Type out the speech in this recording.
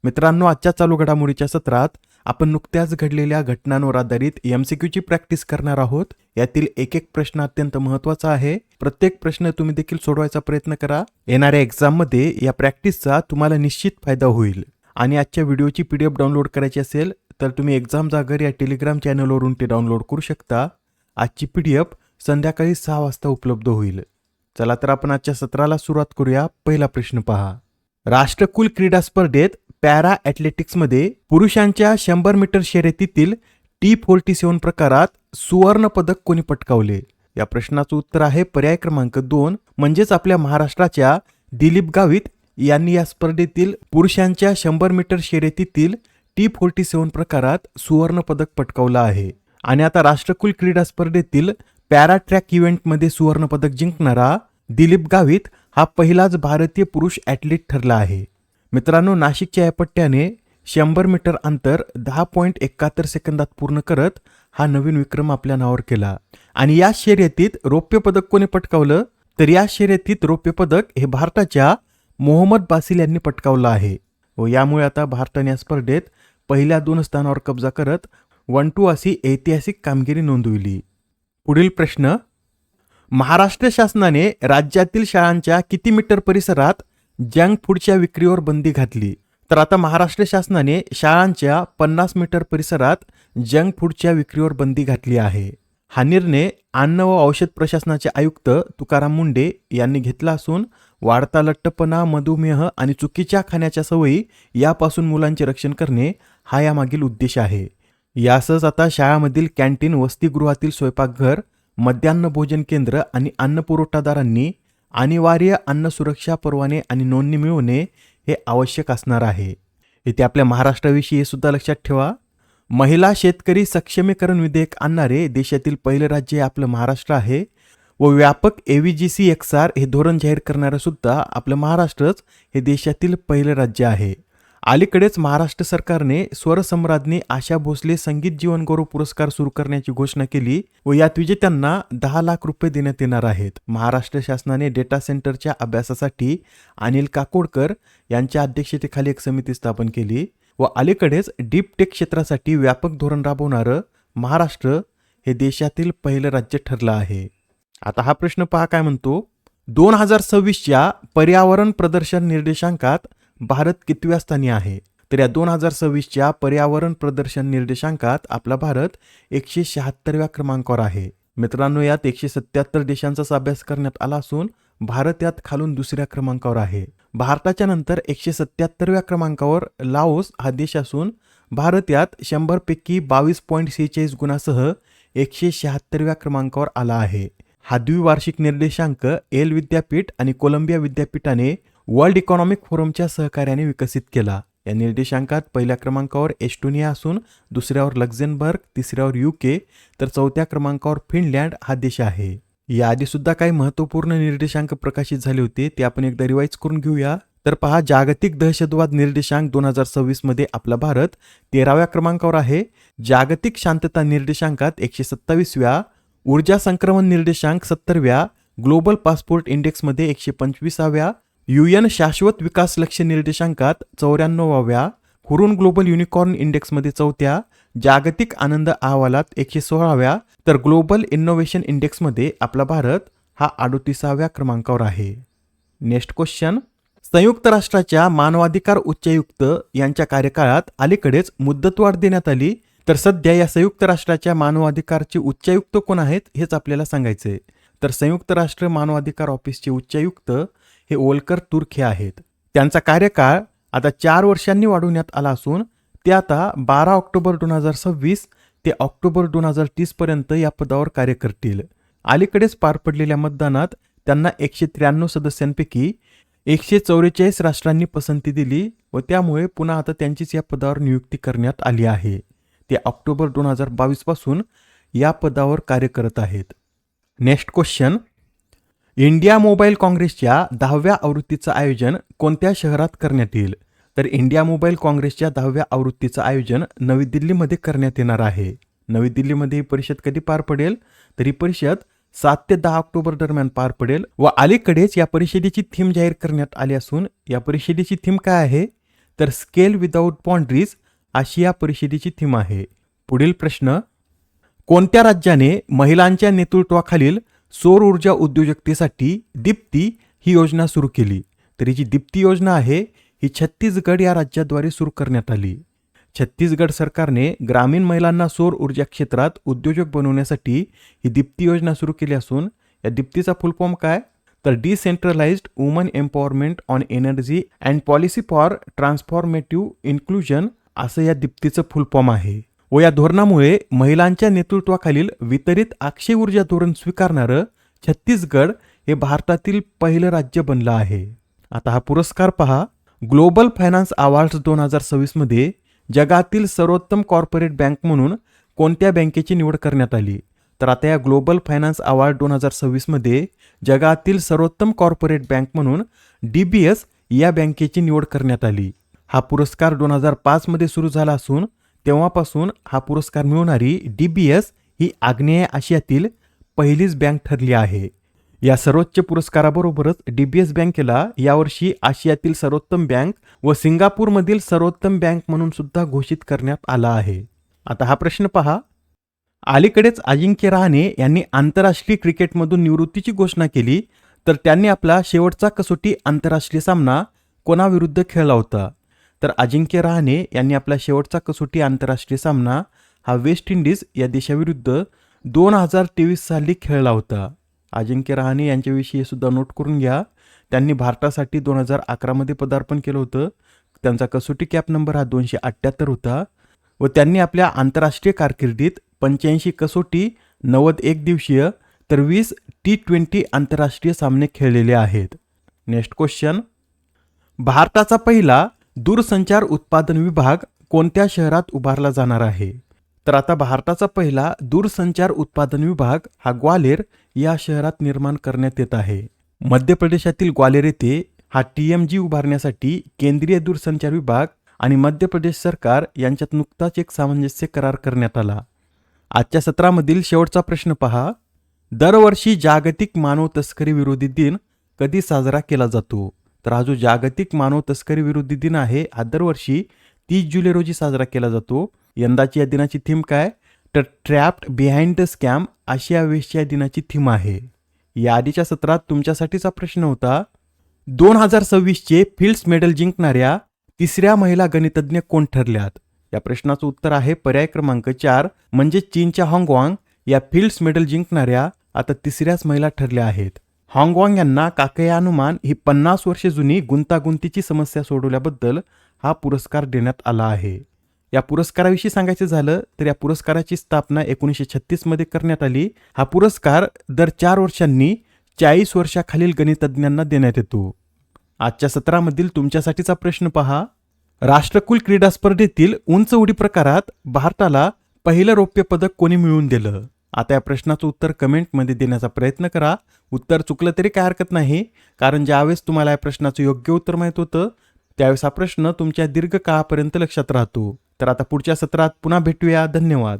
मित्रांनो, आजच्या चालू घडामोडीच्या सत्रात आपण नुकत्याच घडलेल्या घटनांवर आधारित एमसीक्यूची प्रॅक्टिस करणार आहोत. यातील एक एक प्रश्न अत्यंत महत्त्वाचा आहे. प्रत्येक प्रश्न तुम्ही देखील सोडवायचा प्रयत्न करा. येणाऱ्या एक्झाममध्ये या प्रॅक्टिसचा तुम्हाला निश्चित फायदा होईल. आणि आजच्या व्हिडिओची PDF डाउनलोड करायची असेल तर तुम्ही एक्झाम जागर या टेलिग्राम चॅनलवरून ते डाउनलोड करू शकता. आजची PDF संध्याकाळी 6 वाजता उपलब्ध होईल. चला तर आपण आजच्या सत्राला सुरुवात करूया. पहिला प्रश्न पहा. राष्ट्रकुल क्रीडा स्पर्धेत पॅरा ॲथलेटिक्समध्ये पुरुषांच्या 100 मीटर शर्यतीतील T47 प्रकारात सुवर्ण पदक कोणी पटकावले? या प्रश्नाचं उत्तर आहे पर्याय क्रमांक 2 म्हणजेच आपल्या महाराष्ट्राच्या दिलीप गावित यांनी या स्पर्धेतील पुरुषांच्या 100 मीटर शर्यतीतील T47 प्रकारात सुवर्ण पदक पटकावलं आहे. आणि आता राष्ट्रकुल क्रीडा स्पर्धेतील पॅरा ट्रॅक इव्हेंटमध्ये सुवर्ण पदक जिंकणारा दिलीप गावित हा पहिलाच भारतीय पुरुष ॲथलीट ठरला आहे. मित्रांनो, नाशिकच्या या पट्ट्याने 100 मीटर अंतर 10.71 सेकंदात पूर्ण करत हा नवीन विक्रम आपल्या नावावर केला. आणि या शर्यतीत रौप्य पदक कोणी पटकावलं? तर या शर्यतीत रौप्य पदक हे भारताच्या मोहम्मद बासिल यांनी पटकावलं आहे. व यामुळे आता भारताने या स्पर्धेत पहिल्या 2 स्थानावर कब्जा करत 1-2 अशी ऐतिहासिक कामगिरी नोंदवली. पुढील प्रश्न. महाराष्ट्र शासनाने राज्यातील शाळांच्या किती मीटर परिसरात जंक फूडच्या विक्रीवर बंदी घातली? तर आता महाराष्ट्र शासनाने शाळांच्या 50 मीटर परिसरात जंक फूडच्या विक्रीवर बंदी घातली आहे. हा निर्णय अन्न व औषध प्रशासनाचे आयुक्त तुकाराम मुंढे यांनी घेतला असून वाढता लठ्ठपणा, मधुमेह आणि चुकीच्या खाण्याच्या सवयी यापासून मुलांचे रक्षण करणे हा यामागील उद्देश आहे. यासच आता शाळामधील कॅन्टीन, वसतिगृहातील स्वयंपाकघर, मध्यान्ह भोजन केंद्र आणि अन्न पुरवठादारांनी अनिवार्य अन्न सुरक्षा परवाने आणि नोंदणी मिळवणे हे आवश्यक असणार आहे. इथे आपल्या महाराष्ट्राविषयी हे सुद्धा लक्षात ठेवा. महिला शेतकरी सक्षमीकरण विधेयक आणणारे देशातील पहिले राज्य हे आपलं महाराष्ट्र आहे. व व्यापक AVGC-XR हे धोरण जाहीर करणारं सुद्धा आपलं महाराष्ट्रच हे देशातील पहिलं राज्य आहे. अलीकडेच महाराष्ट्र सरकारने स्वरसम्राज्ञी आशा भोसले संगीत जीवन गौरव पुरस्कार सुरू करण्याची घोषणा केली व यात विजेत्यांना 10 लाख रुपये देण्यात येणार आहेत. महाराष्ट्र शासनाने डेटा सेंटरच्या अभ्यासासाठी अनिल काकोडकर यांच्या अध्यक्षतेखाली एक समिती स्थापन केली व अलीकडेच डीप टेक क्षेत्रासाठी व्यापक धोरण राबवणारं महाराष्ट्र हे देशातील पहिलं राज्य ठरलं आहे. आता हा प्रश्न पहा काय म्हणतो. 2026च्या पर्यावरण प्रदर्शन निर्देशांकात भारत कितव्या स्थानी आहे? तर या 2026च्या पर्यावरण प्रदर्शन निर्देशांकात आपला भारत 176व्या क्रमांकावर आहे. मित्रांनो, यात 177 देशांचा अभ्यास करण्यात आला असून भारत यात खालून 2ऱ्या क्रमांकावर आहे. भारताच्या नंतर 177व्या क्रमांकावर लाओस हा देश असून भारत यात 100 पैकी 22.46 गुणासह 176व्या क्रमांकावर आला आहे. हा द्विवार्षिक निर्देशांक येल विद्यापीठ आणि कोलंबिया विद्यापीठाने वर्ल्ड इकॉनॉमिक फोरमच्या सहकार्याने विकसित केला. या निर्देशांकात पहिल्या क्रमांकावर एस्टोनिया असून दुसऱ्यावर लक्झेंबर्ग, तिसऱ्यावर UK तर 4थ्या क्रमांकावर फिनलँड हा देश आहे. याआधी सुद्धा काही महत्त्वपूर्ण निर्देशांक प्रकाशित झाले होते, ते आपण एकदा रिवाइज करून घेऊया. तर पहा, जागतिक दहशतवाद निर्देशांक 2026 मध्ये आपला भारत 13व्या क्रमांकावर आहे. जागतिक शांतता निर्देशांकात 127व्या, ऊर्जा संक्रमण निर्देशांक 70व्या, ग्लोबल पासपोर्ट इंडेक्समध्ये 125व्या, UN शाश्वत विकास लक्ष्य निर्देशांकात 94व्या, हुरून ग्लोबल युनिकॉर्न इंडेक्समध्ये 4थ्या, जागतिक आनंद अहवालात 116व्या तर ग्लोबल इनोव्हेशन इंडेक्समध्ये आपला भारत हा 38व्या क्रमांकावर आहे. Next question. संयुक्त राष्ट्राच्या मानवाधिकार उच्चायुक्त यांच्या कार्यकाळात अलीकडेच मुदतवाढ देण्यात आली. तर सध्या या संयुक्त राष्ट्राच्या मानवाधिकारचे उच्चायुक्त कोण आहेत हेच आपल्याला सांगायचे. तर संयुक्त राष्ट्र मानवाधिकार ऑफिसचे उच्चायुक्त हे ओल्कर तुर्क हे आहेत. त्यांचा कार्यकाळ आता 4 वर्षांनी वाढवण्यात आला असून ते आता 12 ऑक्टोबर 2026 ते ऑक्टोबर 2030 पर्यंत या पदावर कार्य करतील. अलीकडेच पार पडलेल्या मतदानात त्यांना 193 सदस्यांपैकी 144 राष्ट्रांनी पसंती दिली व त्यामुळे पुन्हा आता त्यांचीच या पदावर नियुक्ती करण्यात आली आहे. ते ऑक्टोबर 2022 पासून या पदावर कार्य करत आहेत. Next question. इंडिया मोबाईल काँग्रेसच्या 10व्या आवृत्तीचं आयोजन कोणत्या शहरात करण्यात येईल? तर इंडिया मोबाईल काँग्रेसच्या 10व्या आवृत्तीचं आयोजन नवी दिल्लीमध्ये करण्यात येणार आहे. नवी दिल्लीमध्ये ही परिषद कधी पार पडेल? तर ही परिषद 7 ते 10 ऑक्टोबर दरम्यान पार पडेल व अलीकडेच या परिषदेची थीम जाहीर करण्यात आली असून या परिषदेची थीम काय आहे? तर स्केल विदाऊट बाउंड्रीज अशी या परिषदेची थीम आहे. पुढील प्रश्न, कोणत्या राज्याने महिलांच्या नेतृत्वाखालील सौर ऊर्जा उद्योजकतेसाठी दीप्ती ही योजना सुरू केली? तर ही जी दीप्ती योजना आहे ही छत्तीसगड या राज्याद्वारे सुरू करण्यात आली. छत्तीसगड सरकारने ग्रामीण महिलांना सौर ऊर्जा क्षेत्रात उद्योजक बनवण्यासाठी ही दीप्ती योजना सुरू केली असून या दीप्तीचा फुल फॉर्म काय? तर decentralised women empowerment on energy and policy for transformative inclusion असं या दीप्तीचं फुल फॉर्म आहे. व या धोरणामुळे महिलांच्या नेतृत्वाखालील वितरित अक्षय ऊर्जा धोरण स्वीकारणारं छत्तीसगड हे भारतातील पहिलं राज्य बनलं आहे. आता हा पुरस्कार पहा. ग्लोबल फायनान्स अवॉर्ड्स 2026 मध्ये जगातील सर्वोत्तम कॉर्पोरेट बँक म्हणून कोणत्या बँकेची निवड करण्यात आली? तर आता या ग्लोबल फायनान्स अवॉर्ड 2026 मध्ये जगातील सर्वोत्तम कॉर्पोरेट बँक म्हणून DBS या बँकेची निवड करण्यात आली. हा पुरस्कार 2005 मध्ये सुरू झाला असून तेव्हापासून हा पुरस्कार मिळवणारी DBS ही आग्नेय आशियातील पहिलीच बँक ठरली आहे. या सर्वोच्च पुरस्काराबरोबरच DBS बँकेला यावर्षी आशियातील सर्वोत्तम बँक व सिंगापूरमधील सर्वोत्तम बँक म्हणून सुद्धा घोषित करण्यात आला आहे. आता हा प्रश्न पहा. अलीकडेच अजिंक्य रहाणे यांनी आंतरराष्ट्रीय क्रिकेटमधून निवृत्तीची घोषणा केली, तर त्यांनी आपला शेवटचा कसोटी आंतरराष्ट्रीय सामना कोणाविरुद्ध खेळला होता? तर अजिंक्य रहाणे यांनी आपला शेवटचा कसोटी आंतरराष्ट्रीय सामना हा वेस्ट इंडिज या देशाविरुद्ध 2023 साली खेळला होता. अजिंक्य रहाणे यांच्याविषयी सुद्धा नोट करून घ्या. त्यांनी भारतासाठी 2011 मध्ये पदार्पण केलं होतं. त्यांचा कसोटी कॅप नंबर हा 278 होता व त्यांनी आपल्या आंतरराष्ट्रीय कारकिर्दीत 85 कसोटी, 90 एकदिवसीय तर 20 T20 आंतरराष्ट्रीय सामने खेळलेले आहेत. नेक्स्ट क्वेश्चन, भारताचा पहिला दूरसंचार उत्पादन विभाग कोणत्या शहरात उभारला जाणार आहे? तर आता भारताचा पहिला दूरसंचार उत्पादन विभाग हा ग्वालेर या शहरात निर्माण करण्यात येत आहे. मध्य प्रदेशातील ग्वालेर येथे हा TMG उभारण्यासाठी केंद्रीय दूरसंचार विभाग आणि मध्य प्रदेश सरकार यांच्यात नुकताच एक सामंजस्य करार करण्यात आला. आजच्या सत्रामधील शेवटचा प्रश्न पहा. दरवर्षी जागतिक मानव तस्करी विरोधी दिन कधी साजरा केला जातो? तर हा जो जागतिक मानव तस्करी विरोधी दिन आहे हा दरवर्षी 30 जुलै रोजी साजरा केला जातो. यंदाची या दिनाची थीम काय? तर ट्रॅप्ड बिहाइंड द स्कॅम अशी यावेळेसची या दिनाची थीम आहे. या आधीच्या सत्रात तुमच्यासाठीचा प्रश्न होता, 2026चे फिल्ड्स मेडल जिंकणाऱ्या तिसऱ्या महिला गणितज्ञ कोण ठरल्यात? या प्रश्नाचं उत्तर आहे पर्याय क्रमांक 4 म्हणजे चीनच्या हाँगवांग या फिल्ड्स मेडल जिंकणाऱ्या आता तिसऱ्याच महिला ठरल्या आहेत. हाँगवांग यांना काकया अनुमान ही 50 वर्षे जुनी गुंतागुंतीची समस्या सोडवल्याबद्दल हा पुरस्कार देण्यात आला आहे. या पुरस्काराविषयी सांगायचं झालं तर या पुरस्काराची स्थापना 1936 मध्ये करण्यात आली. हा पुरस्कार दर 4 वर्षांनी 40 वर्षाखालील गणितज्ञांना देण्यात येतो. आजच्या सत्रामधील तुमच्यासाठीचा प्रश्न पहा. राष्ट्रकुल क्रीडा स्पर्धेतील उंच उडी प्रकारात भारताला पहिलं रौप्य पदक कोणी मिळवून दिलं? आता या प्रश्नाचं उत्तर कमेंटमध्ये देण्याचा प्रयत्न करा. उत्तर चुकलं तरी काय हरकत नाही, कारण ज्यावेळेस तुम्हाला या प्रश्नाचं योग्य उत्तर माहीत होतं त्यावेळेस हा प्रश्न तुमच्या दीर्घ काळापर्यंत लक्षात राहतो. तर आता पुढच्या सत्रात पुन्हा भेटूया. धन्यवाद.